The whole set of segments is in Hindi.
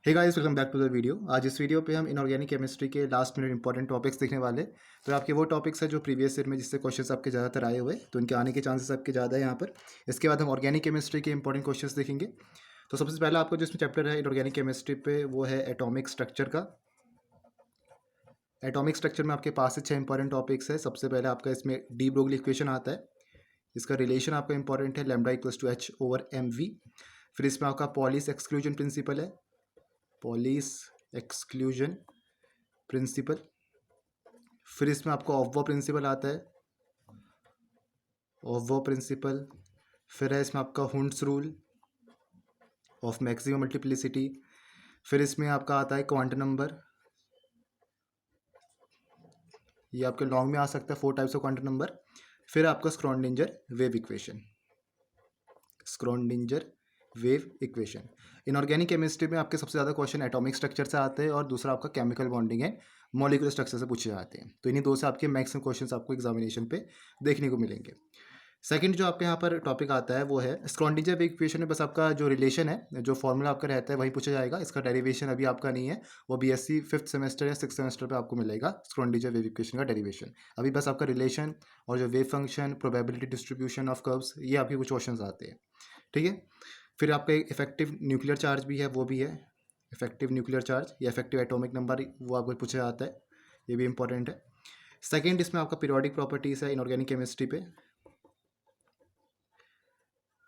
Hey guys, welcome back to the video. आज इस वीडियो पे हम इनऑर्गेनिक केमिस्ट्री के लास्ट मिनट इंपॉर्टेंट टॉपिक्स देखने वाले। तो आपके वो टॉपिक्स है जो प्रीवियस ईयर में जिससे क्वेश्चंस आपके ज़्यादातर आए हुए, तो उनके आने के चांसेस आपके ज़्यादा है यहाँ पर। इसके बाद हम ऑर्गेनिक केमिस्ट्री के इंपॉर्टेंट क्वेश्चंस देखेंगे। तो सबसे पहला आपका जो इसमें चैप्टर है इनऑर्गेनिक केमिस्ट्री पे, वो है एटॉमिक स्ट्रक्चर का। एटॉमिक स्ट्रक्चर में आपके पास से 6 इंपॉर्टेंट टॉपिक्स है। सबसे पहले आपका इसमें डी ब्रोगली इक्वेशन आता है। इसका रिलेशन आपका इंपॉर्टेंट है lambda equals to h over m v. फिर इसमें आपका पॉलिस एक्सक्लूजन प्रिंसिपल है, पॉलिस एक्सक्लूजन प्रिंसिपल। फिर इसमें आपको ऑफ वो प्रिंसिपल आता है, ऑफ वो प्रिंसिपल। फिर है इसमें आपका Hund's rule of maximum multiplicity. फिर इसमें आपका आता है क्वांटम नंबर, ये आपके लॉन्ग में आ सकता है, 4 टाइप्स ऑफ क्वांटम नंबर। फिर आपका Schrödinger wave equation, Schrödinger wave equation. Inorganic chemistry में आपके सबसे ज़्यादा क्वेश्चन एटॉमिक स्ट्रक्चर से आते हैं और दूसरा आपका केमिकल बॉन्डिंग है, मॉलिक्यूलर स्ट्रक्चर से पूछे जाते हैं। तो इन्हीं दो से आपके मैक्सिमम क्वेश्चंस आपको एग्जामिनेशन पे देखने को मिलेंगे। सेकंड जो आपके यहाँ पर टॉपिक आता है वो है स्क्रॉडिंजर वेव इक्वेशन में बस आपका जो रिलेशन है, जो फॉर्मूला आपका रहता है वही पूछा जाएगा। इसका डेरिवेशन अभी आपका नहीं है, वो बीएससी 5th सेमेस्टर या 6th सेमेस्टर पे आपको मिलेगा स्क्रॉडिंजर वेव इक्वेशन का डेरिवेशन। अभी बस आपका रिलेशन और जो wave function, probability distribution of curves, ये आपके कुछ क्वेश्चंस आते हैं। ठीक है। फिर आपका एक इफेक्टिव न्यूक्लियर चार्ज भी है, वो भी है इफेक्टिव न्यूक्लियर चार्ज या इफेक्टिव एटॉमिक नंबर, वो आपको पूछा जाता है, ये भी इंपॉर्टेंट है। सेकेंड इसमें आपका पीरियोडिक प्रॉपर्टीज़ है इनऑर्गेनिक केमिस्ट्री पे।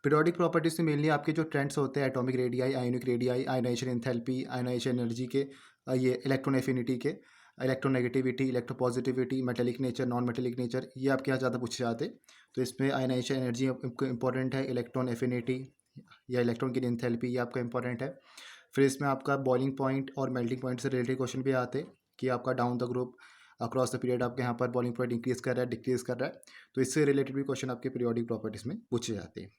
पीरियोडिक प्रॉपर्टीज में मेनली आपके जो ट्रेंड्स होते हैं atomic radii, ionic radii, ionization enthalpy, ionization energy के, ये इलेक्ट्रॉन एफिनिटी के, electronegativity, electropositivity, metallic nature, non metallic nature, ये आपके यहाँ ज़्यादा पूछे जाते। तो इसमें आयनाइजेशन एनर्जी इंपॉर्टेंट है, इलेक्ट्रॉन एफिनिटी या इलेक्ट्रॉन की एंथैल्पी, ये आपका इंपॉर्टेंट है। फिर इसमें आपका बॉइलिंग पॉइंट और मेल्टिंग पॉइंट से रिलेटेड क्वेश्चन भी आते हैं कि आपका down the group across the period आपके यहाँ पर बॉइलिंग पॉइंट इंक्रीज कर रहा है, डिक्रीज कर रहा है, तो इससे रिलेटेड भी क्वेश्चन आपके पीरियोडिक प्रॉपर्टीज में पूछे जाते हैं।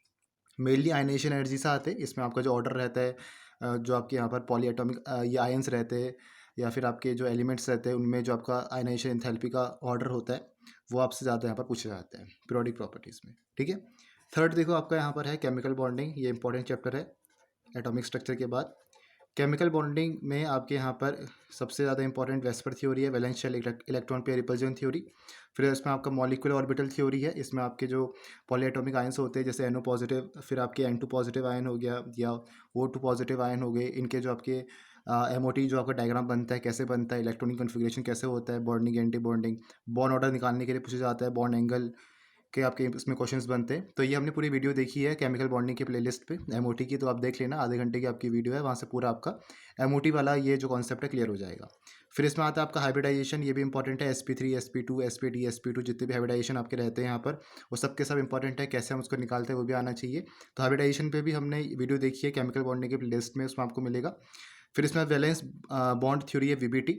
मेनली आयनेशन एनर्जी से आते हैं। इसमें आपका जो ऑर्डर रहता है, जो आपके यहाँ पर पॉली एटॉमिक ये आयंस रहते हैं या फिर आपके जो एलिमेंट्स रहते हैं, उनमें जो आपका आयनाइजेशन एंथैल्पी का ऑर्डर होता है, वो आपसे ज़्यादा यहाँ पर पूछा जाता है पीरियोडिक प्रॉपर्टीज़ में। ठीक है। थर्ड देखो आपका यहाँ पर है केमिकल बॉन्डिंग, ये इंपॉर्टेंट चैप्टर है एटॉमिक स्ट्रक्चर के बाद। केमिकल बॉन्डिंग में आपके यहाँ पर सबसे ज़्यादा इंपॉर्टेंट वेस्पर थ्योरी है, valence shell electron pair repulsion theory. फिर इसमें आपका मॉलिक्यूलर ऑर्बिटल थ्योरी है। इसमें आपके जो पॉलीएटॉमिक आयंस होते हैं जैसे NO पॉजिटिव, फिर आपके N2 पॉजिटिव आयन हो गया या O2 पॉजिटिव आयन हो गए, इनके जो आपके MOT जो आपका डायग्राम बनता है, कैसे बनता है, इलेक्ट्रॉनिक कन्फिग्रेशन कैसे होता है, bonding anti bonding, bond order निकालने के लिए पूछा जाता है, बॉन्ड एंगल के आपके इसमें क्वेश्चंस बनते हैं। तो ये हमने पूरी वीडियो देखी है केमिकल बॉन्डिंग के प्लेलिस्ट पे MOT की, तो आप देख लेना, आधे घंटे की आपकी वीडियो है, वहाँ से पूरा आपका MOT वाला ये जो कॉन्सेप्ट है क्लियर हो जाएगा। फिर इसमें आता है आपका हाइब्रिडाइजेशन, ये भी इंपॉर्टेंट है, sp3 sp2 sp_d sp2 जितने भी हाइब्रिडाइजेशन आपके रहते हैं यहाँ पर, वो सब के सब इंपॉर्टेंट है, कैसे हम उसको निकालते हैं वो भी आना चाहिए। तो हाइब्रिडाइजेशन पे भी हमने वीडियो देखी है केमिकल बॉन्डिंग के प्लेलिस्ट में, उसमें आपको मिलेगा। फिर इसमें वैलेंस बॉन्ड थ्योरी है VBT,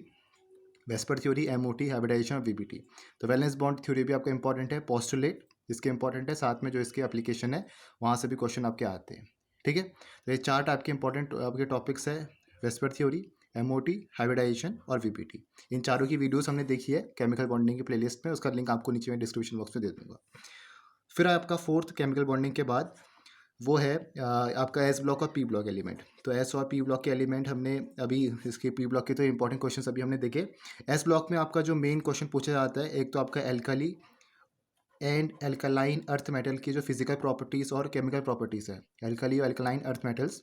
VSEPR theory, MOT, hybridization और VBT। तो वैलेंस बॉन्ड थ्योरी भी आपका इंपॉर्टेंट है, पोस्टुलेट इसके इंपॉर्टेंट है, साथ में जो इसके एप्लीकेशन है वहाँ से भी क्वेश्चन आपके आते हैं। ठीक है। तो ये 4 आपके इंपॉर्टेंट आपके टॉपिक्स है, वेस्पर थ्योरी, MOT, हाइब्रिडाइजेशन और VBT। इन चारों की वीडियोस हमने देखी है केमिकल बॉन्डिंग की प्लेलिस्ट में, उसका लिंक आपको नीचे में डिस्क्रिप्शन बॉक्स में दे दूंगा। फिर आपका फोर्थ केमिकल बॉन्डिंग के बाद वो है आपका एस ब्लॉक और पी ब्लॉक एलिमेंट। तो एस और पी ब्लॉक के एलिमेंट हमने अभी, इसके पी ब्लॉक के तो इंपॉर्टेंट क्वेश्चंस अभी हमने देखे। एस ब्लॉक में आपका जो मेन क्वेश्चन पूछा जाता है, एक तो आपका alkali and alkaline earth metal की जो फिजिकल प्रॉपर्टीज़ और केमिकल प्रॉपर्टीज़ है, एल्कली और एल्कलाइन अर्थ मेटल्स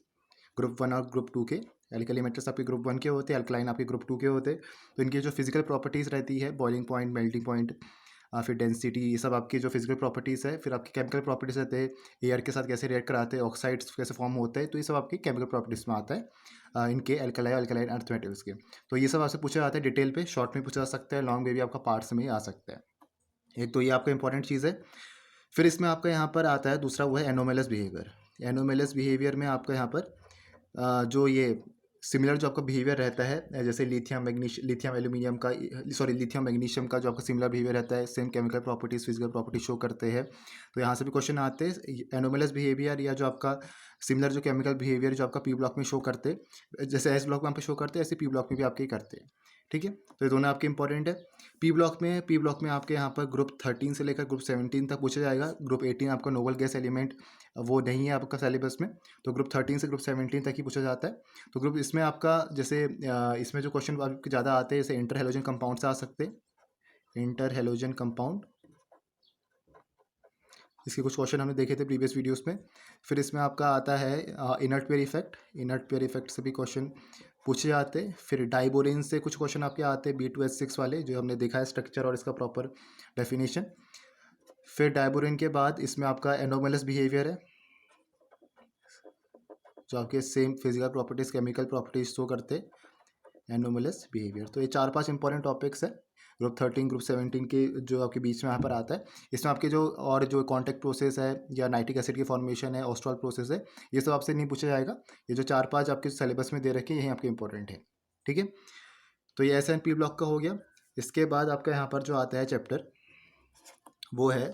ग्रुप 1 और ग्रुप 2 के। एल्कली मेटल्स आपके ग्रुप 1 के होते हैं, एल्कलाइन आपके ग्रुप 2 के होते हैं। तो इनकी जो फिजिकल प्रॉपर्टीज़ रहती है, बॉइलिंग पॉइंट, मेल्टिंग पॉइंट, फिर डेंसिटी, ये सब आपकी जो फिजिकल प्रॉपर्टीज़ है। फिर आपकी केमिकल प्रॉपर्टीज़ रहते हैं, एयर के साथ कैसे रिएक्ट कराते हैं, ऑक्साइड्स कैसे फॉर्म होते हैं, तो ये सब आपकी केमिकल प्रॉपर्टीज़ में आता है इनके एल्कलाइन अर्थ मेटल्स के। तो ये सब आपसे पूछा जाता है डिटेल पे, शॉर्ट में पूछा जा सकता है, लॉन्ग में भी आपका पार्ट्स में ही आ सकता है। एक तो ये आपका इंपॉर्टेंट चीज़ है। फिर इसमें आपका यहाँ पर आता है दूसरा, वो है एनोमेलस बिहेवियर। एनोमेलस बिहेवियर में आपका यहाँ पर जो ये सिमिलर जो आपका बिहेवियर रहता है, जैसे लिथियम एल्यूमिनियम का, सॉरी लिथियम मैग्नीशियम का जो आपका सिमिलर बिहेवियर रहता है, same chemical properties physical properties show करते हैं। तो यहाँ से भी क्वेश्चन आते हैं एनोमेलस बिहेवियर या जो आपका सिमिलर जो केमिकल बिहेवियर जो आपका पी ब्लॉक में शो करते हैं, जैसे एस ब्लॉक में आप शो करते हैं, ऐसे पी ब्लॉक में भी आपके करते हैं। ठीक है, तो ये दोनों आपके इंपॉर्टेंट है। पी ब्लॉक में आपके यहाँ पर ग्रुप 13 से लेकर ग्रुप 17 तक पूछा जाएगा। ग्रुप 18 आपका नोबल गैस एलिमेंट वो नहीं है आपका सिलेबस में, तो ग्रुप 13 से ग्रुप 17 तक ही पूछा जाता है। तो ग्रुप इसमें आपका जैसे इसमें जो क्वेश्चन आपके ज़्यादा आते हैं जैसे इंटर हेलोजन कंपाउंड से आ सकते हैं, इंटर हेलोजन कंपाउंड, इसके कुछ क्वेश्चन हमने देखे थे प्रीवियस वीडियोस में। फिर इसमें आपका आता है inert pair effect, inert pair effect से भी क्वेश्चन पूछे जाते हैं। फिर डाइबोरेन से कुछ क्वेश्चन आपके आते हैं B2H6 वाले, जो हमने देखा है स्ट्रक्चर और इसका प्रॉपर डेफिनेशन। फिर डाइबोरेन के बाद इसमें आपका एनोमलस बिहेवियर है, जो आपके same physical properties chemical properties show करते, एनोमलस बिहेवियर। तो ये 4-5 इंपॉर्टेंट टॉपिक्स है ग्रुप 13 ग्रुप 17 के जो आपके बीच में यहाँ पर आता है। इसमें आपके जो और जो कॉन्टैक्ट प्रोसेस है या नाइट्रिक एसिड की फॉर्मेशन है, ऑस्ट्रॉल प्रोसेस है, ये सब आपसे नहीं पूछा जाएगा। ये जो 4-5 आपके सिलेबस में दे रखे हैं यही आपके इंपॉर्टेंट है। ठीक है, तो ये SNP ब्लॉक का हो गया। इसके बाद आपका यहाँ पर जो आता है चैप्टर वो है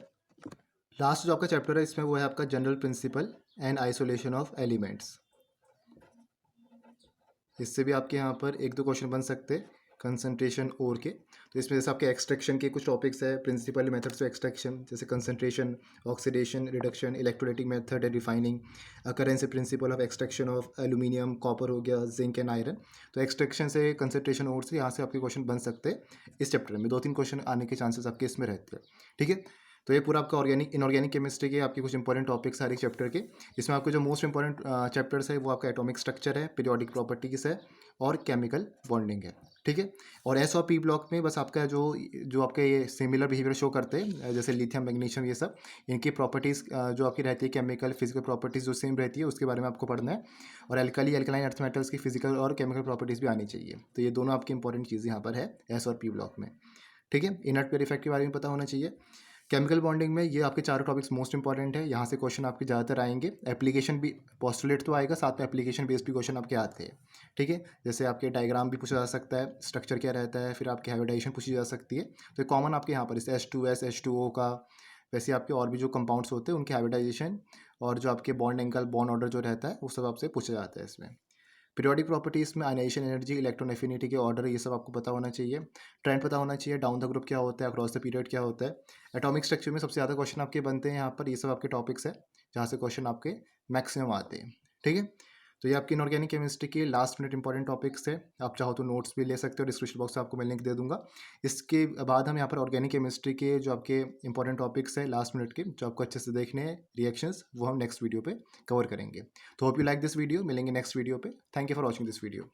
लास्ट जो आपका चैप्टर है इसमें, वो है आपका general principle and isolation of elements. इससे भी आपके यहाँ पर 1-2 क्वेश्चन बन सकते हैं कंसंट्रेशन ओर के। तो इसमें जैसे आपके एक्सट्रैक्शन के कुछ टॉपिक्स है, प्रिंसिपल मेथड्स ऑफ एक्सट्रैक्शन जैसे concentration, oxidation, reduction, electrolytic method and refining, occurrence principle of extraction of aluminium, copper हो गया, जिंक एंड आयरन। तो एक्सट्रैक्शन से कंसंट्रेशन ओर से यहाँ से आपके क्वेश्चन बन सकते हैं इस चैप्टर में। 2-3 क्वेश्चन आने के चांसेस आपके इसमें रहते हैं। ठीक है, तो ये पूरा आपका ऑर्गेनिक इनऑर्गेनिक केमिस्ट्री के आपके कुछ इंपॉर्टेंट टॉपिक्स हर एक चैप्टर के। इसमें आपके जो मोस्ट इंपॉर्टेंट चैप्टर्स है वो आपका एटॉमिक स्ट्रक्चर है, पीरियोडिक प्रॉपर्टीज है और केमिकल बॉन्डिंग है। ठीक है, और एस और पी ब्लॉक में बस आपका जो जो आपके ये सिमिलर बिहेवियर शो करते हैं जैसे लिथियम, मैग्नीशियम, ये सब इनकी प्रॉपर्टीज़ जो आपकी रहती है केमिकल फिजिकल प्रॉपर्टीज़ जो सेम रहती है उसके बारे में आपको पढ़ना है। और अल्कलाइन अर्थ मेटल्स की फिजिकल और केमिकल प्रॉपर्टीज़ भी आनी चाहिए। तो ये दोनों आपकी इंपॉर्टेंट चीज़ें यहाँ पर है एस और पी ब्लॉक में। ठीक है, इनर्ट पेयर इफेक्ट के बारे में पता होना चाहिए। केमिकल बॉन्डिंग में ये आपके चारों टॉपिक्स मोस्ट इंपॉर्टेंट है, यहाँ से क्वेश्चन आपके ज़्यादातर आएंगे। एप्लीकेशन भी पोस्टुलेट तो आएगा, साथ में एप्लीकेशन बेस्ड भी क्वेश्चन आपके आते हैं। ठीक है, जैसे आपके डायग्राम भी पूछा जा सकता है, स्ट्रक्चर क्या रहता है, फिर आपकी हाइब्रिडाइजेशन पूछी जा सकती है। तो कॉमन आपके यहाँ पर जैसे H2S H2O का, वैसे आपके और भी जो कंपाउंड्स होते हैं उनके हाइब्रिडाइजेशन और जो आपके बॉन्ड एंगल बॉन्ड ऑर्डर जो रहता है वो सब आपसे पूछा जाता है इसमें। पीरियोडिक प्रॉपर्टीज़ में आयनाइजेशन एनर्जी, इलेक्ट्रॉन एफिनिटी के ऑर्डर, ये सब आपको पता होना चाहिए। ट्रेंड पता होना चाहिए, डाउन द ग्रुप क्या होता है, अक्रॉस द पीरियड क्या होता है। एटॉमिक स्ट्रक्चर में सबसे ज़्यादा क्वेश्चन आपके बनते हैं यहाँ पर, ये सब आपके टॉपिक्स है जहाँ से क्वेश्चन आपके मैक्सिमम आते हैं। ठीक है, तो ये आपकी इनऑर्गेनिक केमिस्ट्री के लास्ट मिनट इंपॉर्टेंट टॉपिक्स है। आप चाहो तो नोट्स भी ले सकते हो, डिस्क्रिप्शन बॉक्स में आपको मैं लिंक दे दूंगा। इसके बाद हम यहाँ पर ऑर्गेनिक केमिस्ट्री के जो आपके इंपॉर्टेंट टॉपिक्स है लास्ट मिनट के, जो आपको अच्छे से देखने हैं रिएक्शंस, वो हम नेक्स्ट वीडियो पे कवर करेंगे। तो hope you like this video, मिलेंगे नेक्स्ट वीडियो पे। Thank you for watching this video.